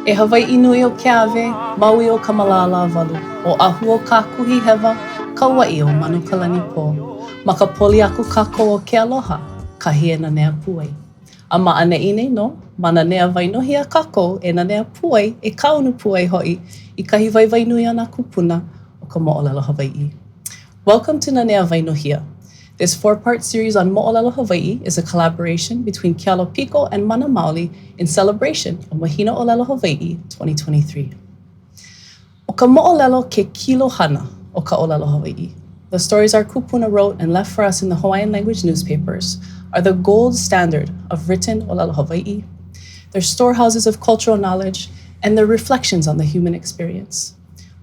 E Hawaii nui o ke ave, maui o ka malala walu. O ahu o ka kuhi hewa, Kauaʻi o manu kalani pō. Ma ka poli aku kākou o ke aloha, kahi e Nanea puʻai. A maʻaneʻi nei no, ma Nanea Wainohia kākou e Nanea puʻai e kaunu puʻai hoʻi I kahi waiwai nui ana kupuna o ka Moʻolelo Hawaii. Welcome to Nanea Wainohia. This 4-part series on Moʻolelo Hawaii is a collaboration between Ke Alopiko and Mana Maoli in celebration of Mahina ʻōlelo Hawaii 2023. O ka Moʻolelo ke kilo hana o ka ʻōlelo Hawaii. The stories our kupuna wrote and left for us in the Hawaiian language newspapers are the gold standard of written ʻōlelo Hawaii. They're storehouses of cultural knowledge and they're reflections on the human experience.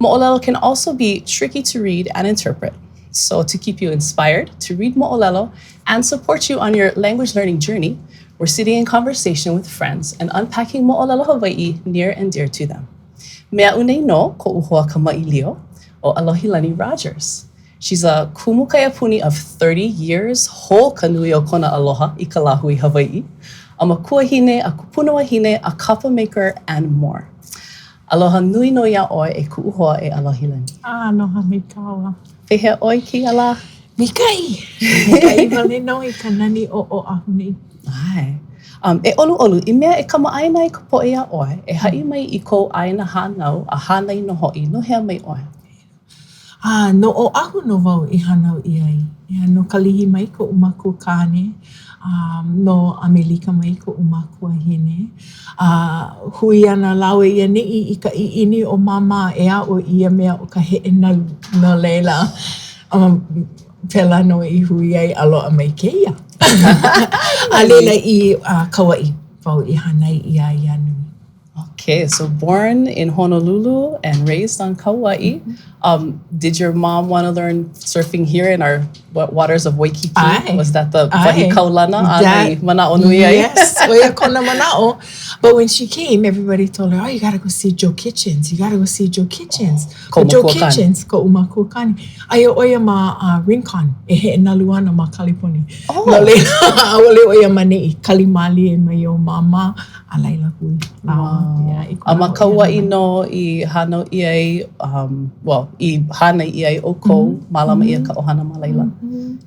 Moʻolelo can also be tricky to read and interpret. So to keep you inspired to read Moʻolelo and support you on your language learning journey, we're sitting in conversation with friends and unpacking Moʻolelo Hawaii near and dear to them. Mea une no koʻu hoa ka maʻilio o ʻAlohilani Rogers. She's a kumu kaiapuni of 30 years, ho ka nui o kona aloha I ka lahu I Hawaii, a makuahine, a kupuna wahine, a kapa maker, and more. Aloha nui no ia ʻoe e kuʻu hoa e ʻalohilani. Aloha me kaua. Pehea ʻoe ki ala? Mikai! Mikai wale no I ka nani o ʻaʻahuni. Ai. E olu, I mea e kamaʻaina I ka poʻe ia ʻoe, e haʻi mai I kou ʻaina hānau a hānai no hoʻi, no hea mai ʻoe? No ʻaʻahu no wau I hānau I ai. No kalihi mai ko umaku kāne, no Amelika mai ko umaku wahine. Hui ana lawe ia neʻi I ka ʻiʻini o mama e a o ia mea o ka heʻe no leila. Pela no I hui ai aloha mai keia. A leila I Kauaʻi, wau I hanai ia ia nui. Okay, so born in Honolulu and raised on Kauaʻi. Did your mom want to learn surfing here in our waters of Waikiki? Aye. Was that the wahi kaulana? Yes, oia kona mana'o. But when she came, everybody told her, oh, you got to go see Joe Kitchens. You got to go see Joe Kitchens. Ko Joe Kitchens, ko umaku kani. Aia oia ma Rincon, e he naluana ma Kaliponi. Oh. No le, awale oia ma ne'i, kalimali e mai o mama, a laila hui. Wow. A ma Kauaʻi no I hānau I ai, I hana I ai o kou, malama ia ka ohana ma laila.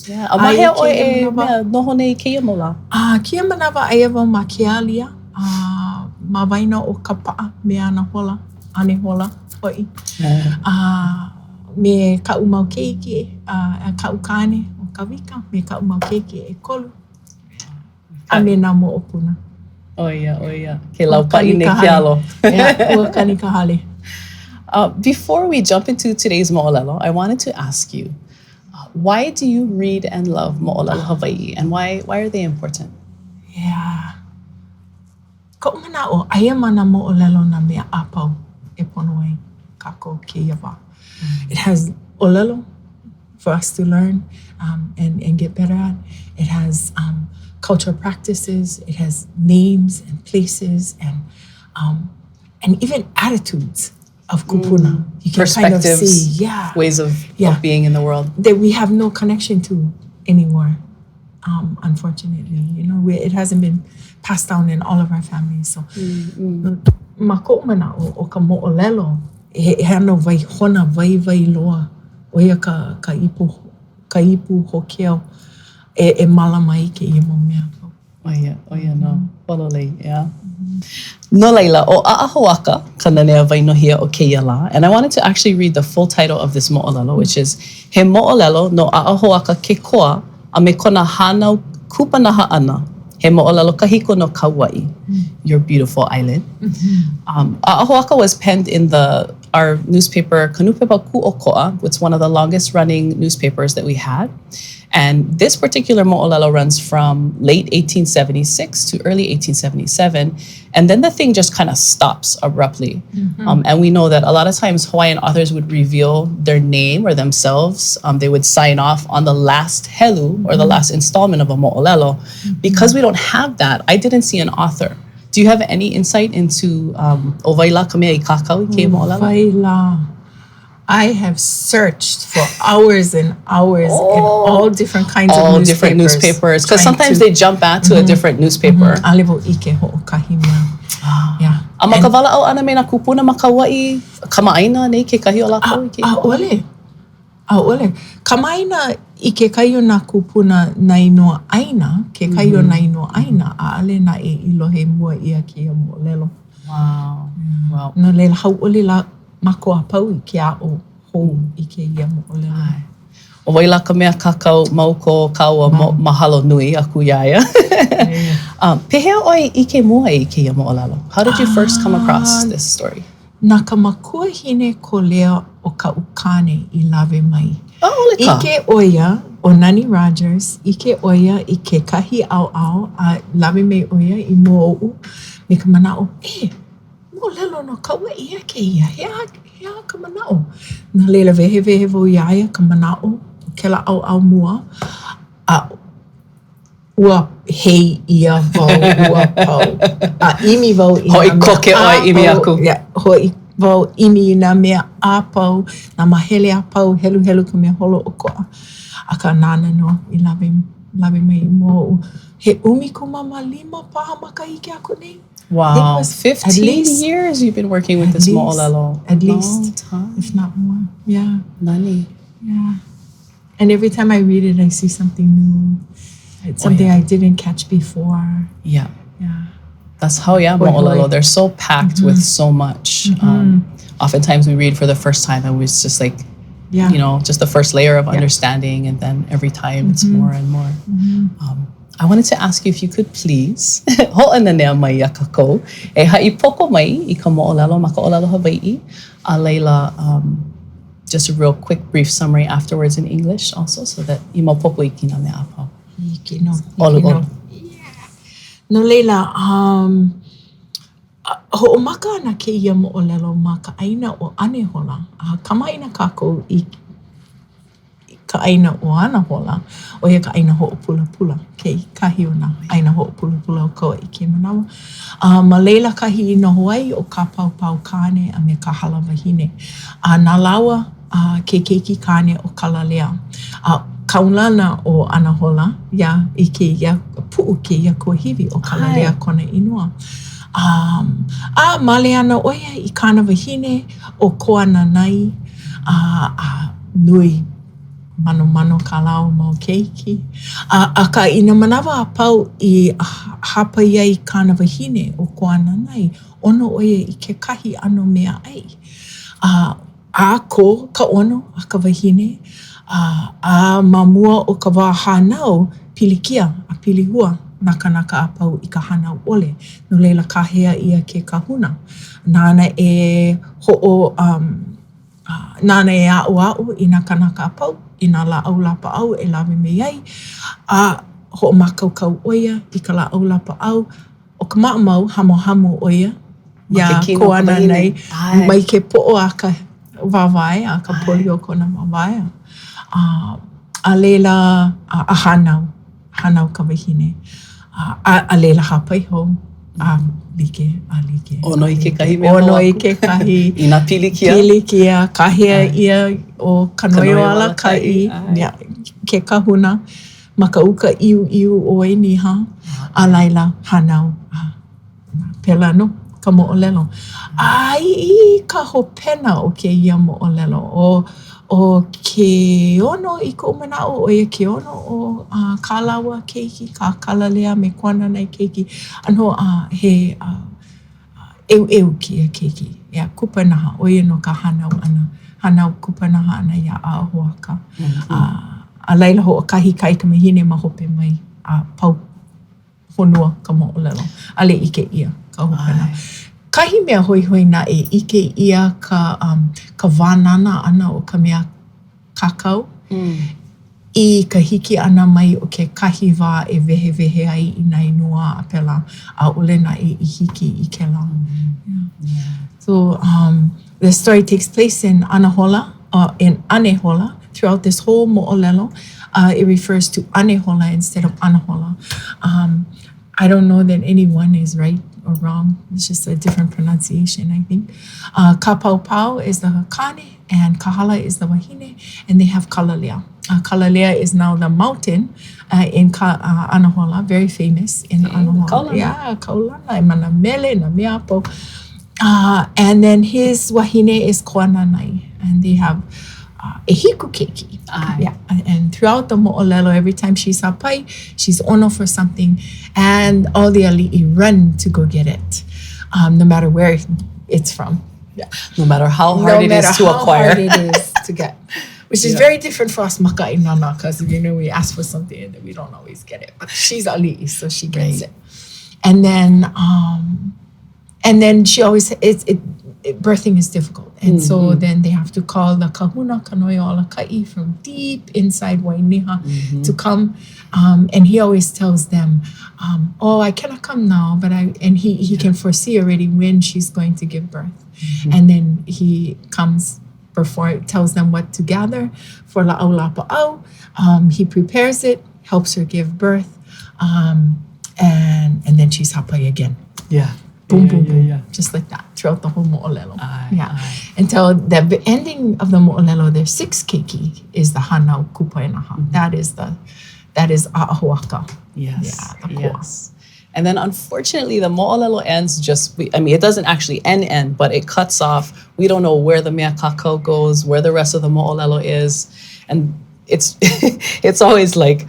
Yeah. A mahea oi e nohona I keia mola? Kia manawa aia wau ma Kealia, ma waina o ka pa'a, me ana hola, ane hola, hoi. Me ka umau keiki, ka ukane o ka wika, me ka umau keiki e kolu. A me nā mo opuna. Oia. Ke laupaʻi ne ke alo. Yeah, ua kani ka hale. Before we jump into today's Moʻolelo, I wanted to ask you, why do you read and love Moʻolelo Hawaii, and why are they important? Yeah. Ko mana o aia mana Moʻolelo na mea apau e pono ai kako ke iawa. It has ʻōlelo for us to learn and get better at. It has cultural practices. It has names and places and even attitudes of kupuna. You can kind of see, ways of being in the world that we have no connection to anymore. Unfortunately, it hasn't been passed down in all of our families. So, ma koʻumana o ka Moʻolelo he ano vai hona vai loa oia ka ipu hokeo e malama I ke ia mo mea. Oia no. Pololei, yeah. No laila, o ʻAʻahoaka, ka Nanea Wainohia o keia lā. And I wanted to actually read the full title of this Moʻolelo, which is He Moʻolelo no ʻAʻahoaka ke koa a me kona hānau kupanaha ʻana. He Moʻolelo kahiko no Kauaʻi, your beautiful island. ʻAʻahoaka was penned in our newspaper, Kanupepa Kuʻokoʻa, which is one of the longest running newspapers that we had. And this particular Moʻolelo runs from late 1876 to early 1877. And then the thing just kind of stops abruptly. And we know that a lot of times Hawaiian authors would reveal their name or themselves. They would sign off on the last helu or the last installment of a Moʻolelo. Because we don't have that, I didn't see an author. Do you have any insight into Ovaila ka mea I kākau I ke Moʻolelo? Ovaila. I have searched for hours and hours in all different kinds of newspapers. All different newspapers. Because sometimes they jump back to a different newspaper. Alevo ʻike hoʻokauhua. Yeah. A ma ka walaʻau ʻana me nā kupuna ma Kauaʻi, kamaʻaina nei kekahi o lākou? ʻAʻole. Kamaʻaina i kekahi o nā kupuna nainoa ʻaina, kekahi o nainoa ʻaina, ʻaʻale na e ilohe mua ia kia moʻolelo. Wow. No leila hauʻoli la mako a pau i ke aʻo hou i ke ia moʻolelo. O wai la ka mea kakau mau ko kaua mahalo nui aku iaia. Pehea oi ʻike mua i ke ia moʻolelo? How did you first come across this story? Nā ka makua hine ko lea o kaʻu kāne i lawe mai. Ike oia o Nani Rogers, ike oia i ke kahi ʻaoʻao a lawe mai oia i mua oʻu me ka manaʻo, moʻolelo no Kauaʻi ia ke ia, hea ka manaʻo. Nā leila wehe wau iaia ka manaʻo, kela ʻaoʻao mua, a ua hei ia wau ua pau. A imi wau i hoi koke oi imi aku. Hoi wau imi i nā mea a pau, nā mahele a pau, helu ka mea holo o koa. A ka nana no i lawe mai i mua. He umikuma lima paha makahiki aku nei. Wow, 15 years you've been working with this moʻolelo. At least, if not more. Yeah. Nani. Yeah. And every time I read it, I see something new. It's something I didn't catch before. Yeah. That's how moʻolelo. They're so packed with so much. Oftentimes we read for the first time and it's just like, you know, just the first layer of understanding, and then every time it's more and more. I wanted to ask you if you could please hoʻananea mai ia kākou e haʻi poko mai i ka moʻolelo ma ka ʻōlelo Hawaiʻi. A leila, just a real quick brief summary afterwards in English also, so that i maupopo i kina mea apau. Olu. No leila, hoʻomaka ana kēia moʻolelo ma ka ʻaina o ʻanehola. Kamaʻaina kākou i ka ʻaina o ʻanahola, o ia ka ʻaina hoʻopulapula, kei kahi o nā ʻaina hoʻopulapula o Kauaʻi ke manawa. Ma leila kahi i noho ai o ka paupau kāne a me ka hala wahine. Nā lawa ke keiki kāne o Kalalea. Kaulana o ʻanahola, i ke ia puʻu ke ia kuahiwi o Kalalea kona inua. Male ana oia i kāna wahine o Koananai, nui mano kālao mau keiki. A ka ina manawa a pau i hāpai ai kāna wahine o Koananai, ʻono oia i ke kahi ʻano mea ai. Ko ka ʻono a ka wahine, ma mua o ka wā hānau, pilikia a pilihua, naka a pau i ka hānau ole. No leila kahea ia ke kahuna. Nāna e nāna e aʻo i nā kanaka a pau, i nā laʻau lapaʻau e lawe me ai. Hoʻomakaukau oia i ka laʻau lapaʻau. O ka maʻamau, hamo oia. Koananai, mai ke poʻo a ka wawae, a ka poli o kona wawae. A leila a hānau ka wahine. A leila hāpai hou, a like. ʻono i ke kahi mea ʻono i ke kahi. I nā pilikia. Pilikia, kahea ia o kanoio ala kai. Ke kahuna, ma ka uka iu o e niha. A laila hānau. Pela no, ka moʻolelo. I ka hopena o ke ia moʻolelo. O ke ʻono i ko manaʻo o ia ke ʻono o kālaua keiki, ka Kalalea me Koananai keiki. Anō he eu kia keiki. Kupanaha, o ia no ka hānau ana. Hānau kupanaha ana ia ʻAʻahoaka. A laila ho o kahi kai ka mahine ma hope mai pau honua ka moʻolelo. Ale ike ia ka hopena. Kahi mea hoi na e ike ia ka wānana ana o ka mea kakau. I ka hiki ana mai o ke kahi wā e wehe ai i nā inua a pela a ole na e i hiki i ke la. So the story takes place in Anahola, in ʻanehola. Throughout this whole moʻolelo, it refers to ʻanehola instead of Anahola. I don't know that anyone is right or wrong. It's just a different pronunciation, I think. Ka paupau is the kāne, and kahala is the wahine, and they have Kalalea. Kalalea is now the mountain in Anahola, very famous in Anahola. Kaulana, e mana mele, na mea po. And then his wahine is Koananai, and they have a hiku keiki. Yeah, and throughout the Moʻolelo, every time she's hāpai, she's ʻono for something, and all the aliʻi run to go get it, no matter where it's from. Yeah. No matter how hard it is to acquire. Hard it is to get. Which is very different for us makaʻinana, because we ask for something and we don't always get it. But she's aliʻi, so she gets it. And then she always birthing is difficult, and so then they have to call the kahuna kanoiʻolakai from deep inside Wainiha to come, and he always tells them, "Oh, I cannot come now, but he can foresee already when she's going to give birth, and then he comes before, tells them what to gather for la'aulapa'au. He prepares it, helps her give birth, and then she's hāpai again." Yeah. Boom, boom, boom. Just like that throughout the whole Moʻolelo. Until the ending of the Moʻolelo, there's 6 keiki is the hānau kupanaha. That is ʻAʻahoaka. Yes. Yes. And then unfortunately, the Moʻolelo ends it doesn't actually end, but it cuts off. We don't know where the mea kākau goes, where the rest of the Moʻolelo is. And it's it's always like,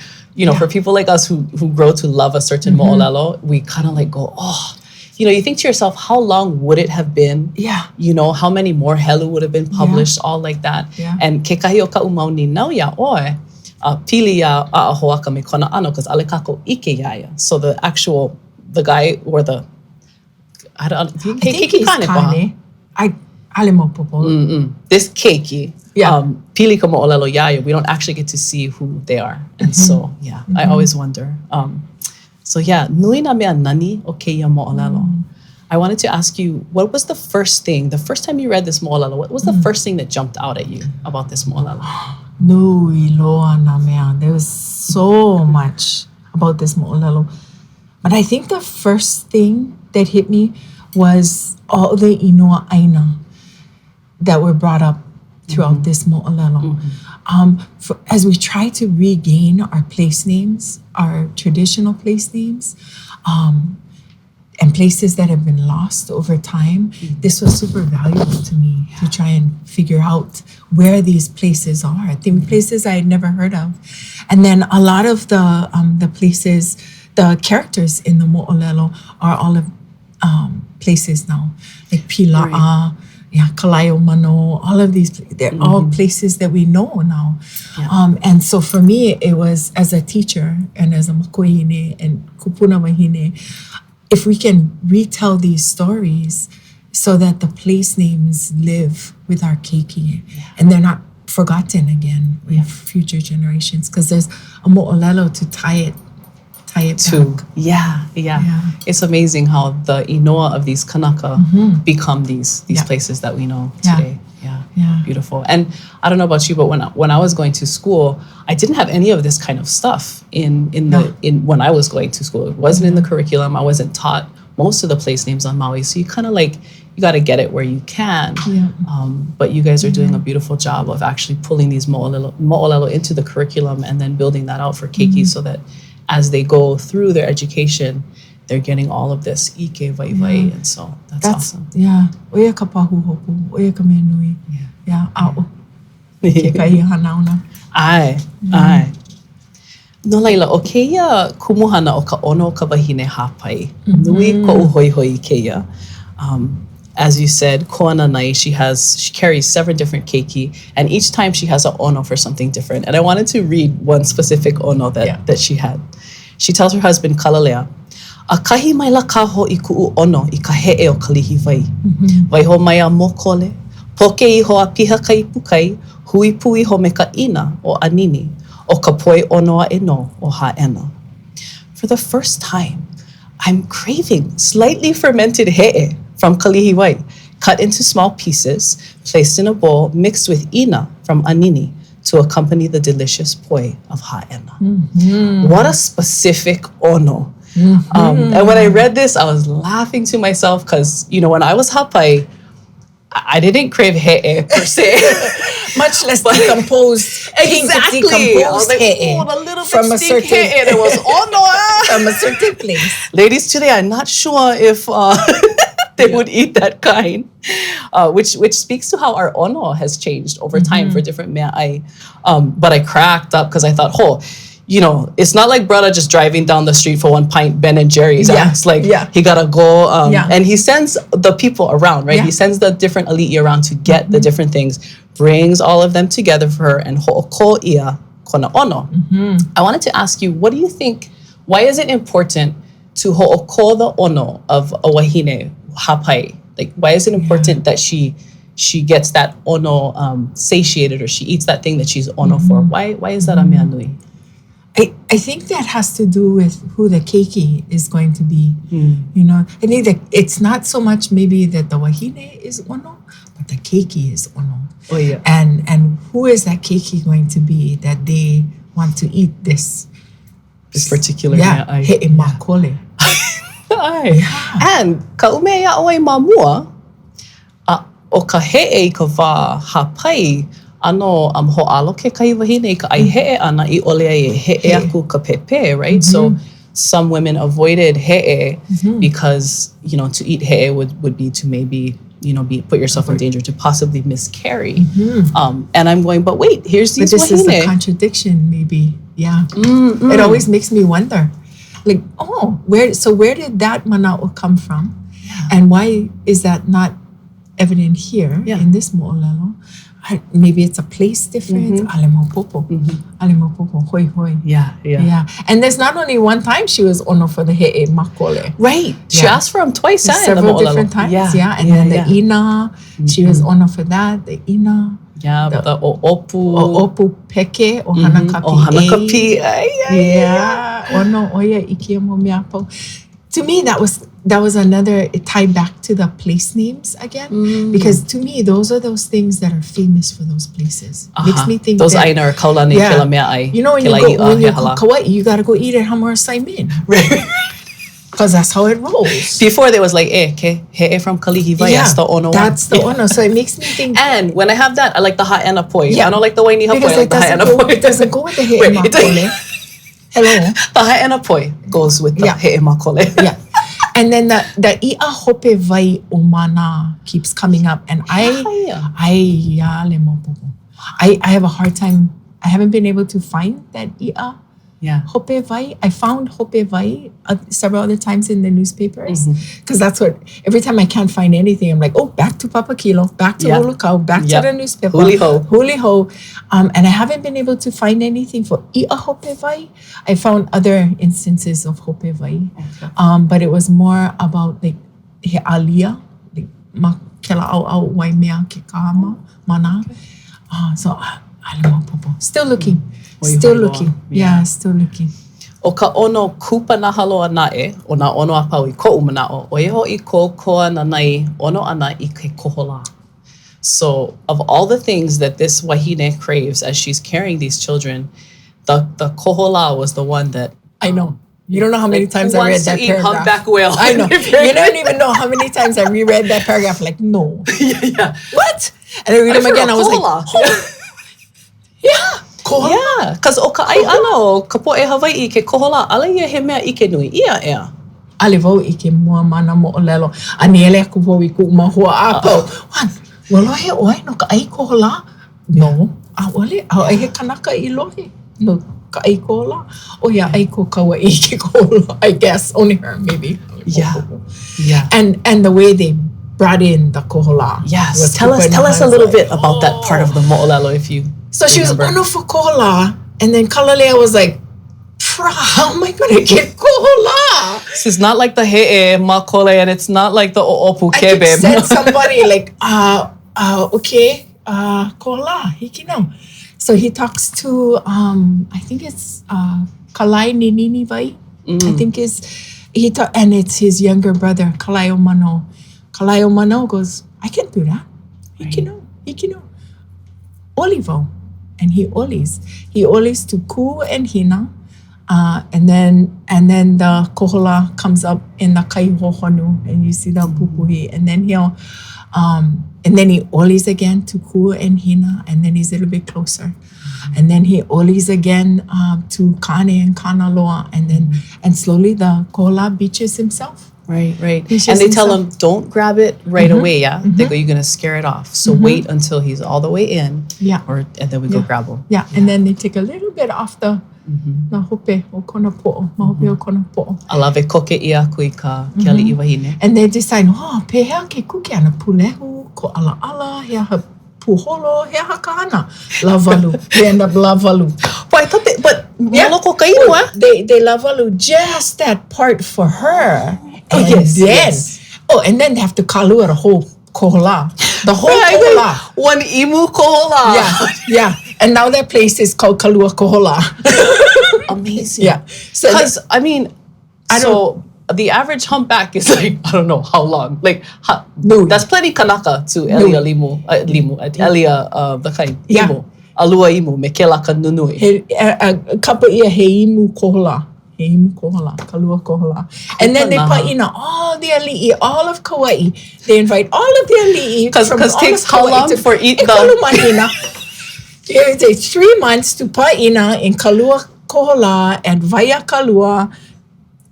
for people like us who grow to love a certain Moʻolelo, we kind of like go, oh, you think to yourself, how long would it have been? Yeah. How many more helu would have been published, all like that. Yeah. And ke kahi o ka'u mau ni nau ia oe, pili ia ʻaʻahoaka me kona ʻano, because ale kako ʻike ia. So the guy or the, I think he's kāne. Ale mau popo. This keiki, pili ka Moʻolelo iaia, we don't actually get to see who they are. And so, I always wonder. So nui na mea nani o keia Moʻolelo. I wanted to ask you, what was the first time you read this Moʻolelo, what was the first thing that jumped out at you about this Moʻolelo? Nui loa na mea. There was so much about this Moʻolelo. But I think the first thing that hit me was all the inoa aina that were brought up throughout this Moʻolelo. As we try to regain our place names, our traditional place names, and places that have been lost over time, this was super valuable to me to try and figure out where these places are. The places I had never heard of. And then a lot of the places, the characters in the Moʻolelo are all of places now, like Pila'a, Kalaio Mano, all of these, they're all places that we know now. And so for me, it was, as a teacher and as a makuahine and kupuna wahine, if we can retell these stories so that the place names live with our keiki and they're not forgotten again with future generations, because there's a Moʻolelo to tie it to. Back. Yeah. It's amazing how the inoa of these kanaka become these places that we know today. Yeah. Beautiful. And I don't know about you, but when I was going to school, I didn't have any of this kind of stuff in when I was going to school. It wasn't in the curriculum. I wasn't taught most of the place names on Maui. So you kind of you got to get it where you can. But you guys are doing a beautiful job of actually pulling these Moʻolelo into the curriculum and then building that out for keiki so that as they go through their education, they're getting all of this ʻike vai, and so that's awesome. Oia ka pahu hopu, oia ka mea nui. A'o. Ke kahi hānauna. Ai. No laila, o keia kumuhana o ka ʻono ka wahine hāpai. Nui koʻu hoihoi keia. As you said, Koananai, she carries 7 different keiki, and each time she has an ʻono for something different. And I wanted to read one specific ʻono that she had. She tells her husband, Kalalea, a kahi mai la kaho I ku'u ʻono I ka he'e o kalihi vai. Waiho mai a mokole, poke I ho a piha kai pukai, hui pui ho me ka ina o anini, o ka poi ʻono a ʻeno o hā'ena. For the first time, I'm craving slightly fermented he'e from kalihiwai, cut into small pieces, placed in a bowl, mixed with ina from anini to accompany the delicious pōʻai of hā'ena. What a specific ʻono. And when I read this, I was laughing to myself because, when I was hāpai, I didn't crave he'e per se. Much less decomposed. Exactly. Decomposed he'e. A little bit from a certain he'e. There was ʻono. From a certain place. Ladies, today I'm not sure if they would eat that kind, which speaks to how our ʻono has changed over time for different meaʻai. But I cracked up because I thought, you know, it's not like brother just driving down the street for one pint Ben and Jerry's. It's like he gotta go, and he sends the people around, right? He sends the different aliʻi around to get the different things, brings all of them together for her, and hoʻokoʻia kona ʻono. I wanted to ask you, what do you think? Why is it important to hoʻoko the ʻono of a wahine, hāpai? Like, why is it important that she gets that ʻono satiated, or she eats that thing that she's ʻono for? Why is that a mea nui? I think that has to do with who the keiki is going to be. You know, I think that it's not so much maybe that the wahine is ʻono, but the keiki is ʻono. Oh yeah. And who is that keiki going to be that they want to eat this particular he'e mākole. And ka umea oi mamua o ka he'e ka wā hāpai ano ho'alo ke kai wahine ka ai he'e ana I ole ai he'e aku ka pepe, right? So some women avoided he'e because, you know, to eat he'e would be to maybe, you know, put yourself in danger to possibly miscarry. And I'm going, but wait, here's these But this wahine. is a contradiction, maybe. Yeah. It always makes me wonder, like, where did that mana'o come from? And why is that not evident here in this mo'olelo? Maybe it's a place difference. Alimopopo. Alimopopo. Hoi hoi. Yeah. And there's not only one time she was ʻono for the he'e makole. Right. She asked for him twice. Several different times. And then the ina, she was ʻono for that. The ina. Yeah, the opu peke o hanakapi. ʻono oia ikia mo miapo. To me, that was another, it tied back to the place names again. Because to me, those are those things that are famous for those places. Makes me think those that, aina are kaulani kela meaʻai. you know, when you go Kauaʻi, you gotta go eat at Hamura Saimin. Because that's how it rolls. Before there was like, ke he'e from Kalihi vai, that's the ʻono. That's the ʻono. So it makes me think. And when I have that, I like the hāʻena poi. I don't like the waini hāpai, I like the hāʻena poi. It doesn't go with the he'e makole. Hello. The hāʻena poi goes with the he'e makole. And then the ia hope vai o mana keeps coming up, and I have a hard time. I haven't been able to find that ia hope vai. I found hope vai several other times in the newspapers, because that's what, every time I can't find anything, I'm like, back to Papa Kilo, back to Olokau, back to the newspaper. Huli ho. And I haven't been able to find anything for ia hope vai. I found other instances of hope vai, but it was more about like he alia, like ma kela au wai mea ke kahama mana. So still looking. Still looking. Still looking. O ka ʻono kupanaha loa naʻe, o nā ʻono a pau I koʻu manaʻo, o ia hoʻi ko Koananai ʻono ana I ke koholā. So of all the things that this wahine craves as she's carrying these children, the koholā was the one that... I know. You don't know how many times I read that paragraph. Humpback whale. I know. You don't even know how many times I reread that paragraph. Like, no. What? And I read them again. I was like, koholā. Because o ka ai ana o ka poʻe Hawaii ke koholā, ala ia he mea ʻike nui ia ea. Ale wau I ke mua mana moʻolelo. Aniele aku wau I ku mahua apau. Walo he oe no ka ai koholā? No. Awale, ai he kanaka I lohe. No, ka ai koholā? O ia ai ko Kauaʻi ke koholā. I guess, only her, maybe. Yeah. And the way they brought in the koholā. Yes. Tell us a little bit about that part of the moʻolelo if you So she was ʻono for koholā, and then Kalalea was like, how am I going to get koholā? This is not like the he'e makole, and it's not like the o'opu kebe. I said somebody like, okay, koholā, hikino. So he talks to, I think it's Kalai Ninini vai. I think and it's his younger brother, Kalai Mano. Kalai Mano goes, I can do that. Hikino. Olivo. And he olis to ku and hina, and then the koholā comes up in the kai hohonu, and you see the pupuhi, and then he olis again to ku and hina, and then he's a little bit closer, and then he olis again to kāne and kāna loa, and slowly the koholā beaches himself. Right. He's And they just tell himself. him, don't grab it right away, yeah? They go, you're going to scare it off. So wait until he's all the way in. Yeah. And then we go grab him. Yeah, and then they take a little bit off the na hope o kona poʻo, ma hope o kona poʻo. Alave koke ia kui ka ke aliʻi wahine. And they decide, pehea ke kuke ana pulehu, ko ala, hea ha puholo, hea ha kāna. Lavalu. They end up lavalu. But loko ka inu, They lavalu just that part for her. And and then they have to kalua the whole koholā. The whole koholā. One imu koholā. Yeah. And now that place is called Kalua Koholā. Amazing. Yeah. Because, the average humpback is like, I don't know how long. Like, that's plenty kanaka to elia the kind. Imu. Alua imu, me ke laka nunui. Kapa ia he imu koholā. He imu koholā, Kalua Koholā. And then they put in all the aliʻi, all of Kauaʻi. They invite all of the aliʻi. Because it takes how long for eat the... It takes 3 months to pa'ina in Kalua Koholā and Vaya Kalua,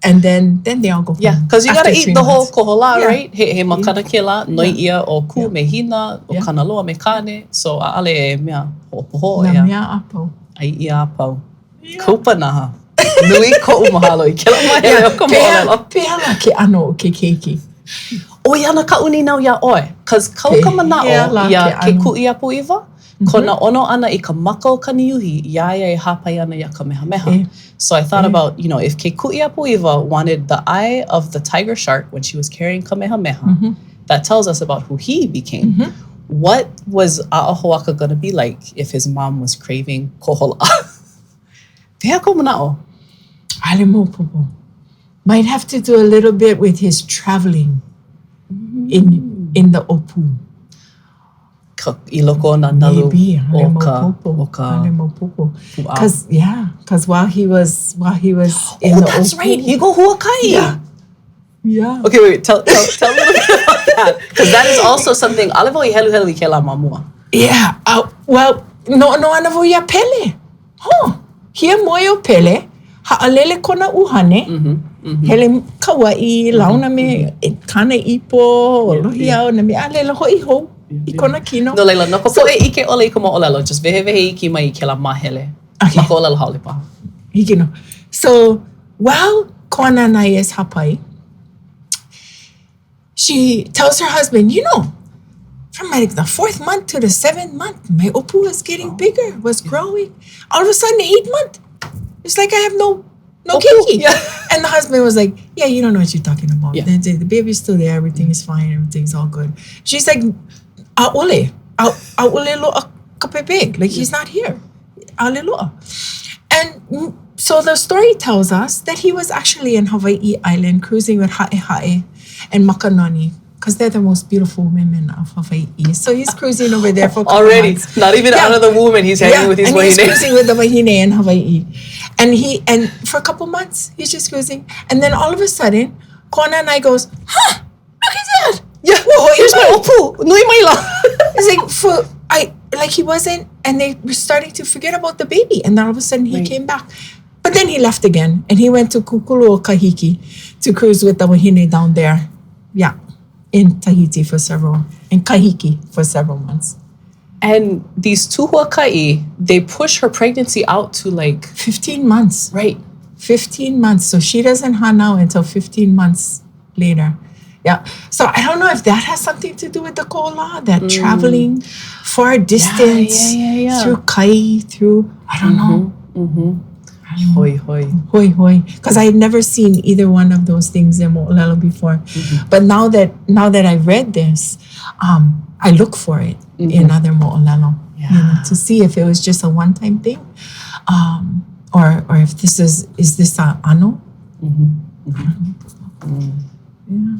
and then they all go home. Yeah, because you got to eat the whole koholā, right? He makana ke la, noi ia o ku me hina, o kanaloa me kāne, so a'ale e mea ho'opoho ea. Mea apau. Ai ia apau. Kupanaha. Nui ko'u mahalo i kela mahele o ka Moʻolelo. Pea la ke ʻano o ke keiki. O iana ka uni nau ia oe, because kau ka mana'o ia ke kuʻi apu iwa, kona ʻono ana i ka maka o ka niuhi, iaia e hāpai ana ia ka mehameha. So I thought about, if ke kuʻi apu iwa wanted the eye of the tiger shark when she was carrying Kamehameha, that tells us about who he became. What was ʻAʻahoaka going to be like if his mom was craving koholā? Pea ko mana'o? Ale mōpopo. Might have to do a little bit with his traveling in the opu. I loko na nalu o ka because while he was in the that's opu, right, he go huakai. Yeah. Okay, wait, tell me a little bit about that, because that is also something alevo I helu i ke la mamua. Yeah. Well, no ana vo ia pele. Hia moe o pele, ha'alele kona uhane, hele Kauaʻi, launa me kāna ipo, lohia o na me alele hoʻi hou. I kona kino. No leila, no ka poʻe ʻike ole I ka Moʻolelo, just vehe iki mai I ke la māhele. Ma ka olelo haole paha. Hikino. So, while Koananai is hāpai, she tells her husband, from like the 4th month to the 7th month, my opu was getting bigger, was growing. All of a sudden, the 8th month, it's like I have no keiki. Yeah. And the husband was like, yeah, you don't know what you're talking about. Yeah. The baby's still there, everything is fine, everything's all good. She's like, ʻaʻole loa ka pepe, like he's not here. ʻAʻole loa. And so the story tells us that he was actually in Hawaii Island cruising with Ha'e and Makanani, because they're the most beautiful women of Hawaii. So he's cruising over there for a couple months. Not even out of the womb, and he's hanging with his wahine. He's cruising with the wahine in Hawaii. And for a couple months, he's just cruising. And then all of a sudden, Koananai goes, look at that. Yeah, here's my opu. Nui maila. It's like he wasn't, and they were starting to forget about the baby. And then all of a sudden he came back. But then he left again, and he went to Kukulu o Kahiki to cruise with the wahine down there. Yeah, in Tahiti Kahiki for several months. And these two huakai, they push her pregnancy out to 15 months. Right. 15 months. So she doesn't hānau until 15 months later. Yeah. So I don't know if that has something to do with the koholā, that traveling far distance through kai, I don't know. Hoi. Because I had never seen either one of those things in Moʻolelo before. But now that I read this, I look for it in other Moʻolelo, to see if it was just a one-time thing, or if this is this a ʻano? Yeah.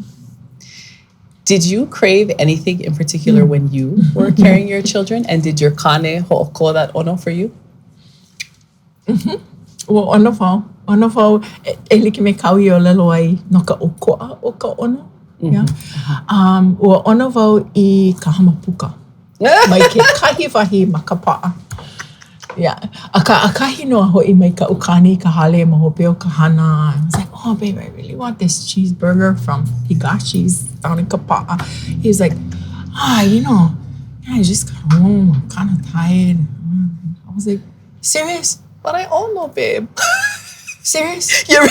Did you crave anything in particular when you were carrying your children? And did your kāne hoʻoko that ʻono for you? Well, ʻono wau, e like me kaui o lelo ai no ka ʻokoʻa o ka ʻono. Yeah. Ua ʻono wau I ka hamapuka. Mai ke kahi wahi ma ka pa'a. Yeah. Akahi no hoʻi mai ka ukani ka hale ma hope o ka hana. I was like, oh, babe, I really want this cheeseburger from Higashi's down in Kauaʻi. He was like, yeah, I just got home. I'm kind of tired. I was like, serious? But I ʻono, babe. Serious? You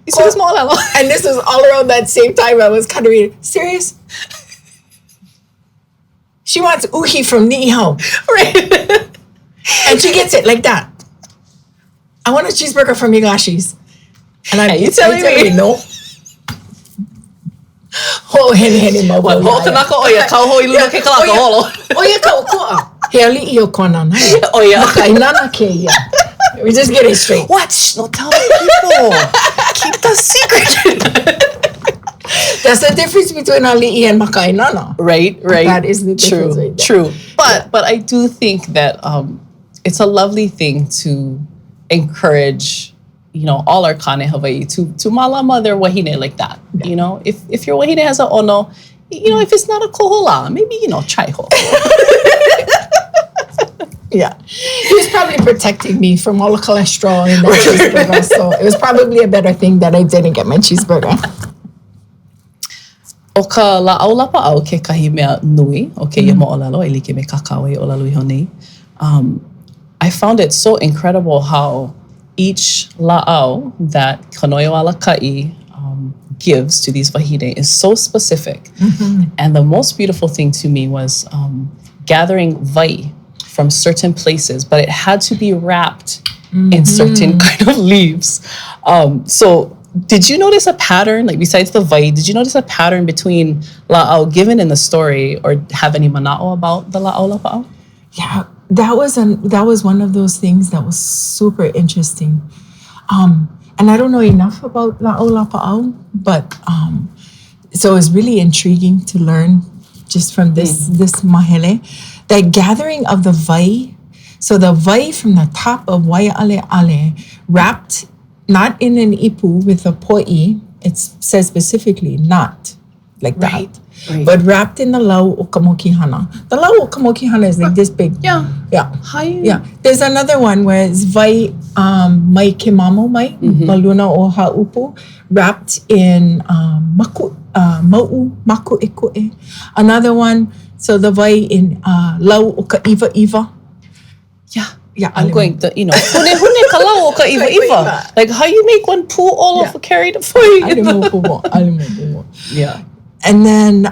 see this Moʻolelo? And this was all around that same time I was kind of reading. Serious? She wants uhi from Niihau. Right. And she gets it like that. I want a cheeseburger from Higashi's. And you telling me? No. Hene What, hoʻokanaka o ia kau hoi luna ke kalaka holo? O ia kau koa. He aliʻi o Koananai. Oh yeah. Makainana ke ia. We just get it straight. What? No, tell the people. Keep the secret. That's the difference between aliʻi and makainana. Right. That is the difference right there. True. But I do think that it's a lovely thing to encourage, all our kāne Hawaii to malama their wahine like that. Yeah. If your wahine has a ʻono, if it's not a koholā, maybe, try ho. Yeah. He was probably protecting me from all the cholesterol in that cheeseburger. So it was probably a better thing that I didn't get my cheeseburger. O ka la'au lapa'au ke kahi mea nui o ke ia mo'olelo e like me kakao e o lalui honei. I found it so incredible how each la'au that Kanoio Alaka'i gives to these wahine is so specific. And the most beautiful thing to me was gathering vai from certain places, but it had to be wrapped in certain kind of leaves. So did you notice a pattern, like besides the vai, did you notice a pattern between la'au given in the story or have any mana'o about the la'au lapa'au? Yeah, that was one of those things that was super interesting. And I don't know enough about la'au lapa'au, but so it was really intriguing to learn just from this māhele. That gathering of the vai, so the vai from the top of waia'ale'ale wrapped not in an ipu with a poʻe, it says specifically not like that, right. but wrapped in the lau o ka mokihana. The lau o ka mokihana is like this big. Yeah. Yeah. There's another one where it's vai mai ke mamo mai, maluna o haupu, wrapped in maku e koe. Another one, so the vai in lau o ka iwa. Yeah, I'm going to, hune ka lau o ka iwa. Like, how you make one poo all over carried for you? Yeah. And then,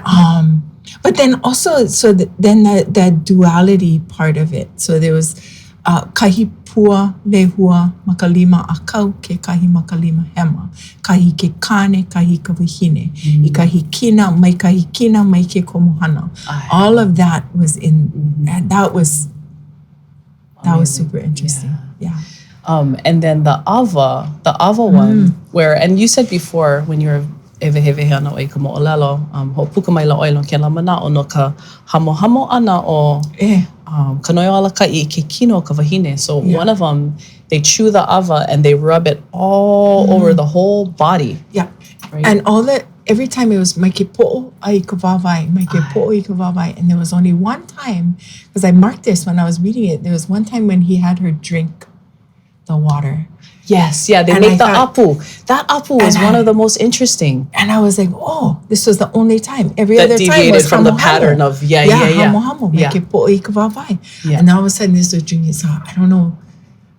but then also, so then that duality part of it. So there was kahi pua lehua makalima akau ke kahi makalima hema. Kahi ke kāne, kahi ka wahine. I kahi kina mai ke komohana. All of that was in, and that was super interesting. Yeah. And then the ava one, where, and you said before when you were ewehewe ana o i ka mo'olelo, ho puka mai la ʻoilona ke la mana'o no ka hamo ana o Kanoio Alaka'i ke kino o ka wahine. So one of them, they chew the ava and they rub it all over the whole body. Yeah. Right? And all that, every time it was mai ke poʻai ka wawai, mai ke poʻai ka wawai. And there was only one time, because I marked this when I was reading it, there was one time when he had her drink the water. Yes, yeah, they make the apu. That apu was one of the most interesting. And I was like, oh, this was the only time. Every that other time deviated was from hamo, the pattern of hamo, make it poʻai ka wawai. And all of a sudden this was drinking. So I don't know.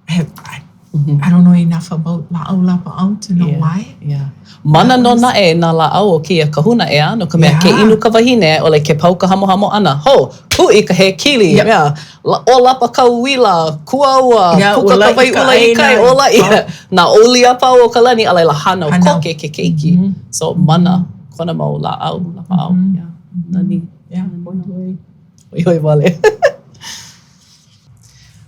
I don't know enough about la'au lapa'au to know why. Yeah. Mana no na'e nā la'au o kia kahuna ea, no ka mea ke inu ka wahine o le ke pau ka hamo ana. Ho, hui ka he kili. Yeah. O lapa ka uila, kuaua, puka ka wai ula i kai, ola ia. Nā olia pau o ka lani, alai la hānau koke ke keiki. So mana, kona mau la'au lapa'au. Yeah. Nani. Yeah. Oi wale.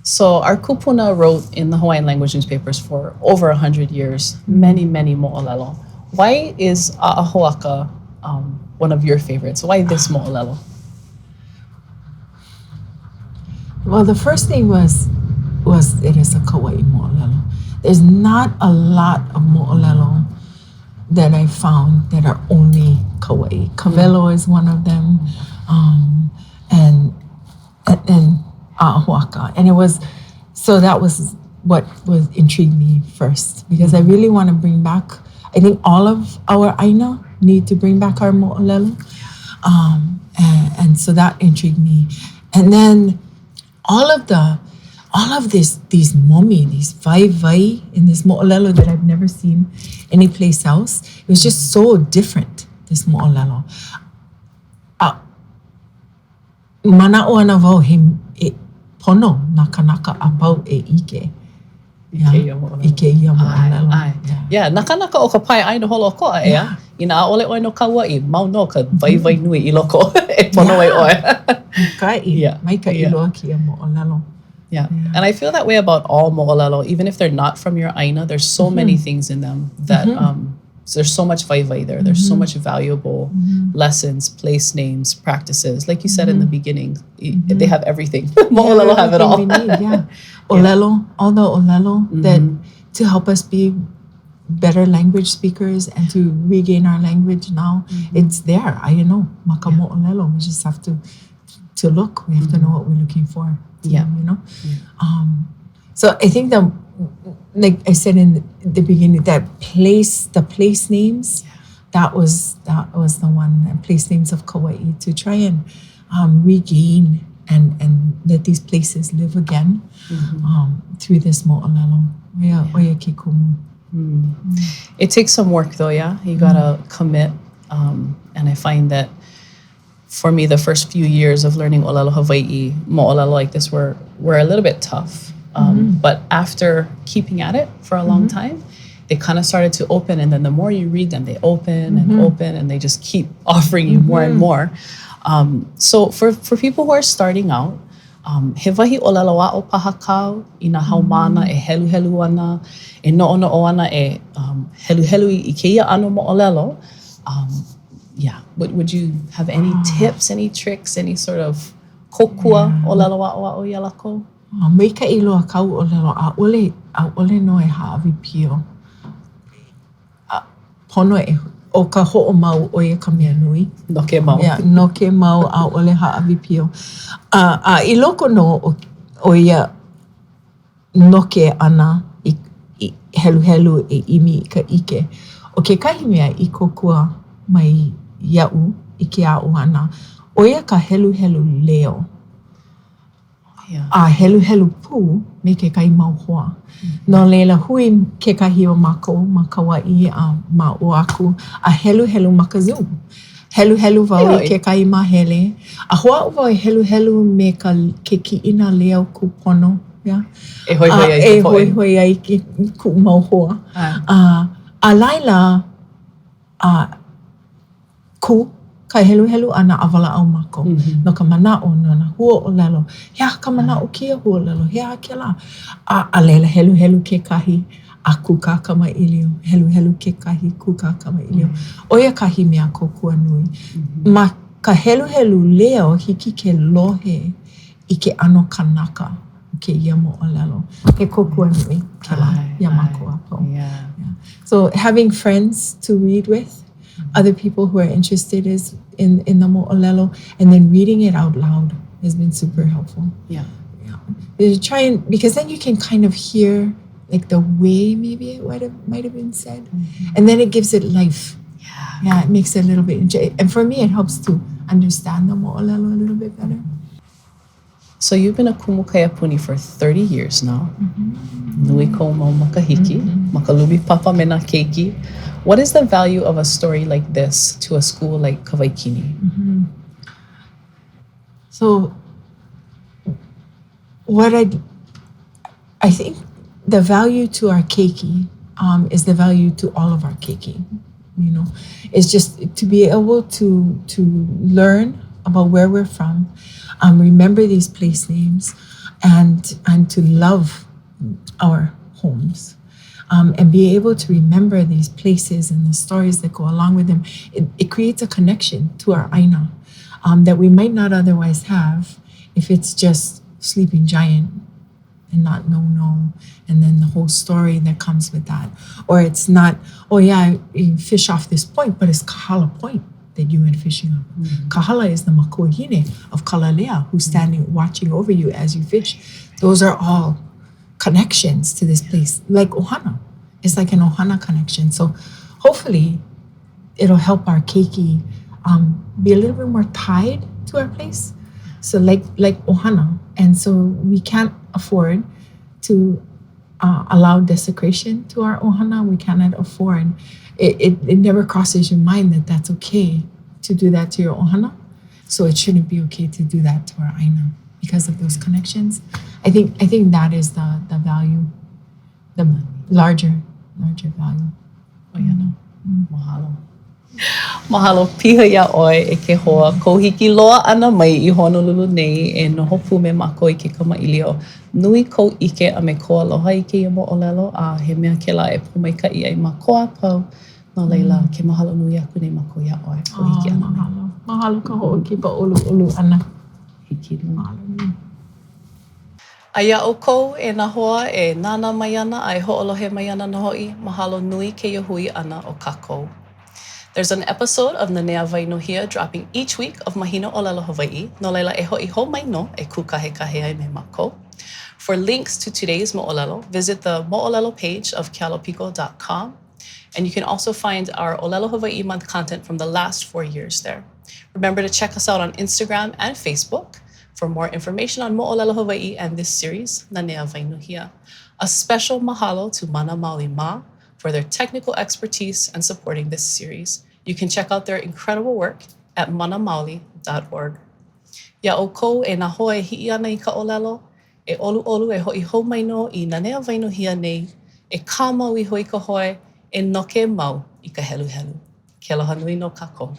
So our kupuna wrote in the Hawaiian language newspapers for over 100 years, many mo'olelo. Why is ʻAʻahoaka one of your favorites? Why this mo'olelo? Well, the first thing was it is a Kauaʻi mo'olelo. There's not a lot of mo'olelo that I found that are only Kauaʻi. Kawelo is one of them, and ʻAʻahoaka. And it was so that was what was intrigued me first, because I really want to bring back, I think all of our aina need to bring back our moʻolelo. And so that intrigued me. And then all of these momi, these vai in this moʻolelo that I've never seen anyplace else. It was just so different, this moʻolelo. Mana'o ana wau he pono na kanaka a pau ʻike. Ike ia moʻolelo. Yeah, nakanaka o ka pai aina holo koa ea. Ina ʻaʻole ʻoe no Kauaʻi, mau no ka vai nui I loko e pono ai ʻoe. Maikaʻi, maikaʻi loa kia moʻolelo. Yeah, and I feel that way about all moʻolelo, even if they're not from your aina. There's so many things in them that there's so much vai there. There's so much valuable lessons, place names, practices. Like you said in the beginning, they have everything. Moʻolelo have it all. We need, Olelo, all the olelo that to help us be better language speakers and to regain our language now. It's there. I know. Maka moʻolelo. We just have to look. We have to know what we're looking for. Yeah. You know? Yeah. So I think that, like I said in the beginning, the place names, that was the one, place names of Kauaʻi, to try and regain and let these places live again through this moʻolelo. Oia ke kumu. It takes some work though, yeah? You gotta commit. And I find that for me, the first few years of learning ʻōlelo Hawaii, moʻolelo like this were a little bit tough. But after keeping at it for a long time, they kind of started to open. And then the more you read them, they open and open, and they just keep offering you more and more. So for people who are starting out, he wahi ʻōlelo aʻo paha kau I nā haumāna e helu ana, e noʻonoʻo ana e helu I keia ʻano moʻolelo. Would you have any tips, any tricks, any sort of kokua ʻōlelo aʻo ia lako? Maikaʻi loa kau ʻōlelo, ʻaʻole no e haʻawi pio. Pono o ka hoʻomau o ia ka mea nui. No ke mau. No ke mau ʻaʻole haʻawi pio. I loko no o ia noke ana I helu e imi I ka ʻike. O ke kahi mea I kokua mai iaʻu I ke aʻo ana, o ia ka helu leo. A helu pū me ke kai mau hoa. No leila hui ke kahi o mākou, ma Kauaʻi a ma o aku, a helu maka Zoom. Helu wau I ke kai māhele. A hoa wau I helu me ke kiʻina leo kupono. E hoi ai ke poʻe. E hoi ai ke ku mau hoa. A laila, ku ka helu ana awala au mako. No ka mana'o no na hua ʻōlelo. Hea ka mana'o kia hua ʻōlelo. Hea ke la. A leila helu ke kahi a kuka ka maʻilio. Helu ke kahi kuka ka maʻilio. Oia kahi mea kokua nui. Ma ka helu leo hiki ke lohe I ke ʻano kanaka ke ia moʻolelo. Ke kokua nui ke la. Ia mako apo. So having friends to read with, other people who are interested in the moʻolelo, and then reading it out loud has been super helpful. Because then you can kind of hear like the way maybe it might have been said, and then it gives it life. It makes it a little bit, and for me it helps to understand the moʻolelo a little bit better. So you've been a kumu kaiapuni for 30 years now. Nui kou mau makahiki, makalumi papa me nā keiki. What is the value of a story like this to a school like Kawaikini? So what I think the value to our keiki is the value to all of our keiki. You know, it's just to be able to learn about where we're from, remember these place names, and to love our homes. And be able to remember these places and the stories that go along with them. It creates a connection to our aina that we might not otherwise have if it's just Sleeping Giant and not no, and then the whole story that comes with that. Or it's not, you fish off this point, but it's Kahala Point that you went fishing on. Kahala is the makuahine of Kalalea who's standing watching over you as you fish. Those are all connections to this place, like ohana. It's like an ohana connection. So hopefully it'll help our keiki be a little bit more tied to our place. So like ohana. And so we can't afford to allow desecration to our ohana. We cannot afford, it never crosses your mind that that's okay to do that to your ohana. So it shouldn't be okay to do that to our aina because of those connections. I think that is the value, the larger value. Mahalo. Mahalo piha ia ʻoe e ke hoa. Ko hiki loa ana mai I Honolulu nei e noho pume mako I ke kamaʻilio. Nui ko ʻike a me ko aloha I ke ia moʻolelo a he mea kēlā e pōmaikaʻi ai ma ko a pau. No leila, ke mahalo nui aku nei mako ia ʻoe. Ko hiki ana mai. Mahalo ka hoʻokipa ʻolu ana. Hiki nui. Aia o kou e nā hoa e nāna mai ana a e hoʻolohe mai ana no hoʻi. Mahalo nui ke hui ana o kākou. There's an episode of Nanea Wainohia dropping each week of Mahina ʻōlelo Hawaii. No leila e hoʻi hou mai no e kūkahekahe ai me mako. For links to today's Moʻolelo, visit the Moʻolelo page of kealopiko.com. And you can also find our ʻōlelo Hawaii month content from the last 4 years there. Remember to check us out on Instagram and Facebook for more information on Moʻolelo Hawaii and this series, Nanea Wainohia. A special mahalo to Mana Maoli Ma for their technical expertise and supporting this series. You can check out their incredible work at manamaoli.org. Ia o kou e nā hoa e hiʻi ana I ka ʻōlelo, e ʻoluʻolu e hoʻi hou mai no I Nanea Wainohia nei, e kāmau I hoi ka hoe, e noke mau I ka helu helu. Ke aloha nui no kākou.